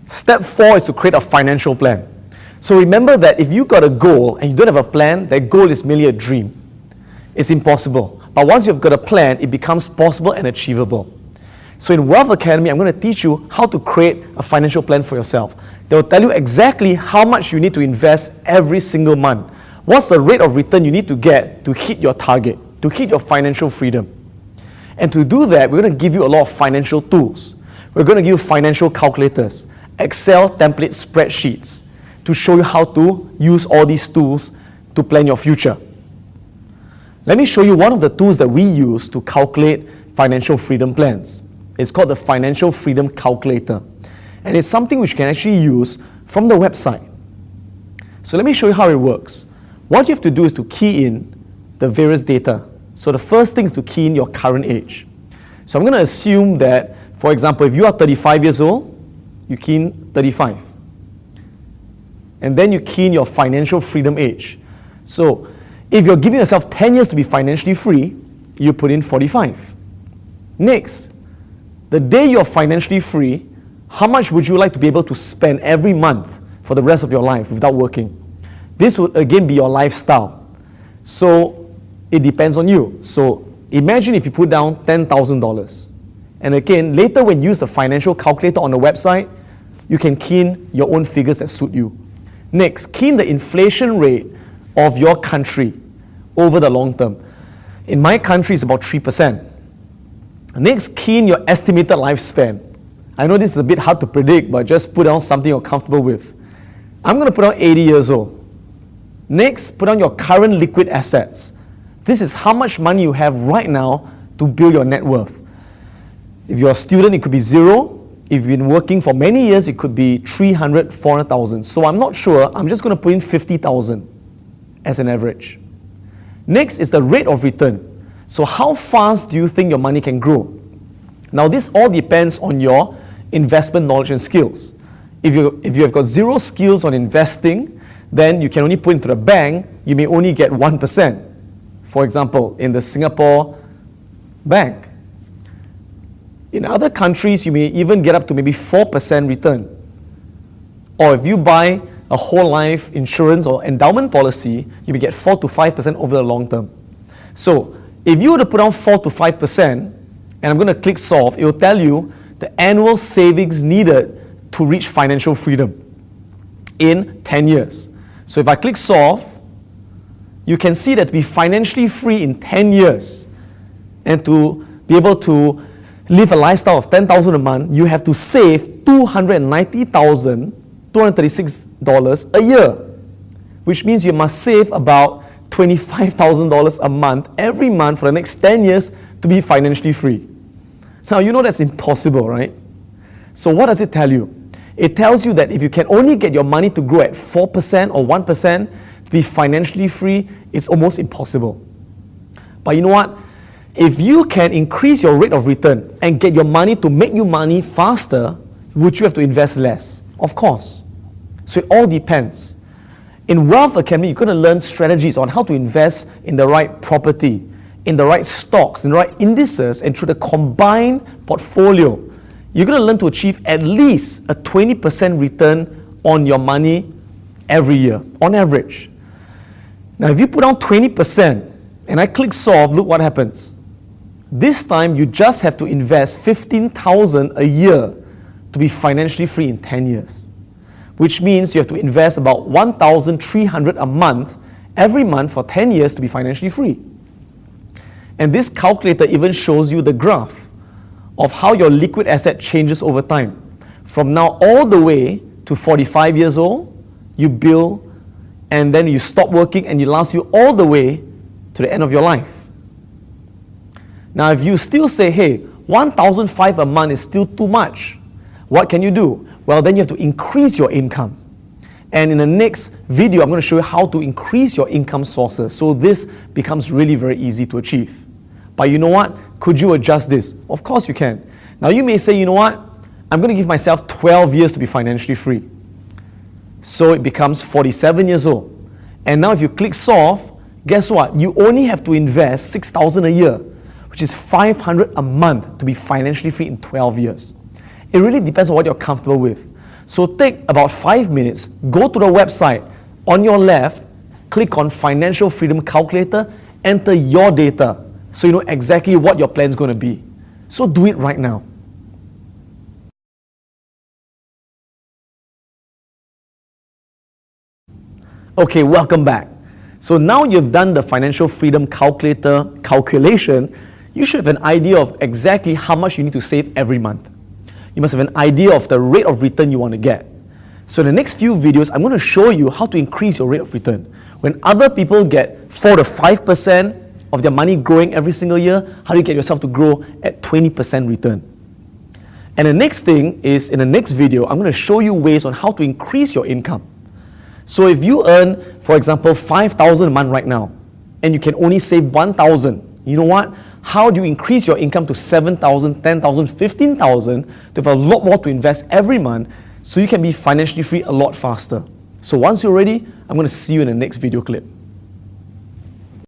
Step 4 is to create a financial plan. So remember that if you got a goal and you don't have a plan, that goal is merely a dream. It's impossible. But once you've got a plan, it becomes possible and achievable. So in Wealth Academy, I'm going to teach you how to create a financial plan for yourself. They will tell you exactly how much you need to invest every single month. What's the rate of return you need to get to hit your target, to hit your financial freedom. And to do that, we're going to give you a lot of financial tools. We're going to give you financial calculators, Excel template spreadsheets, to show you how to use all these tools to plan your future. Let me show you one of the tools that we use to calculate financial freedom plans. It's called the Financial Freedom Calculator. And it's something which you can actually use from the website. So let me show you how it works. What you have to do is to key in the various data. So the first thing is to key in your current age. So I'm going to assume that, for example, if you are 35 years old, you key in 35. And then you key in your financial freedom age. So if you're giving yourself 10 years to be financially free, you put in 45. Next, the day you're financially free, how much would you like to be able to spend every month for the rest of your life without working? This would again be your lifestyle. So it depends on you. So imagine if you put down $10,000. And again, later when you use the financial calculator on the website, you can key in your own figures that suit you. Next, key in the inflation rate of your country over the long term. In my country, it's about 3%. Next, key in your estimated lifespan. I know this is a bit hard to predict, but just put down something you're comfortable with. I'm going to put down 80 years old. Next, put down your current liquid assets. This is how much money you have right now to build your net worth. If you're a student, it could be zero. If you've been working for many years, it could be 300, 400,000. So I'm not sure. I'm just going to put in 50,000 as an average. Next is the rate of return. So how fast do you think your money can grow? Now this all depends on your investment knowledge and skills. If you have got zero skills on investing, then you can only put into the bank, you may only get 1%. For example, in the Singapore bank. In other countries, you may even get up to maybe 4% return. Or if you buy a whole life insurance or endowment policy, you may get 4 to 5% over the long term. So if you were to put down 4 to 5%, and I'm going to click solve, it will tell you the annual savings needed to reach financial freedom in 10 years. So if I click solve, you can see that to be financially free in 10 years and to be able to live a lifestyle of $10,000 a month, you have to save $290,236 a year, which means you must save about $25,000 a month every month for the next 10 years to be financially free. Now, you know that's impossible, right? So what does it tell you? It tells you that if you can only get your money to grow at 4% or 1% to be financially free, it's almost impossible. But you know what? If you can increase your rate of return and get your money to make you money faster, would you have to invest less? Of course. So it all depends. In Wealth Academy, you're going to learn strategies on how to invest in the right property, in the right stocks, in the right indices, and through the combined portfolio, you're going to learn to achieve at least a 20% return on your money every year, on average. Now, if you put down 20% and I click solve, look what happens. This time, you just have to invest $15,000 a year to be financially free in 10 years. Which means you have to invest about $1,300 a month every month for 10 years to be financially free. And this calculator even shows you the graph of how your liquid asset changes over time. From now all the way to 45 years old, you build and then you stop working and it lasts you all the way to the end of your life. Now if you still say, hey, $1,500 a month is still too much, what can you do? Well, then you have to increase your income. And in the next video, I'm going to show you how to increase your income sources. So this becomes really very easy to achieve. But you know what? Could you adjust this? Of course you can. Now you may say, you know what? I'm going to give myself 12 years to be financially free. So it becomes 47 years old. And now if you click solve, guess what? You only have to invest $6,000 a year, which is $500 a month to be financially free in 12 years. It really depends on what you're comfortable with. So take about 5 minutes, go to the website. On your left, click on Financial Freedom Calculator, enter your data so you know exactly what your plan is going to be. So do it right now. Okay, welcome back. So now you've done the Financial Freedom Calculator calculation, you should have an idea of exactly how much you need to save every month. You must have an idea of the rate of return you want to get. So in the next few videos, I'm going to show you how to increase your rate of return. When other people get 4 to 5% of their money growing every single year, how do you get yourself to grow at 20% return? And the next thing is, in the next video, I'm going to show you ways on how to increase your income. So if you earn, for example, $5,000 a month right now, and you can only save $1,000, you know what? How do you increase your income to $7,000, $10,000, $15,000 to have a lot more to invest every month so you can be financially free a lot faster? So once you're ready, I'm going to see you in the next video clip.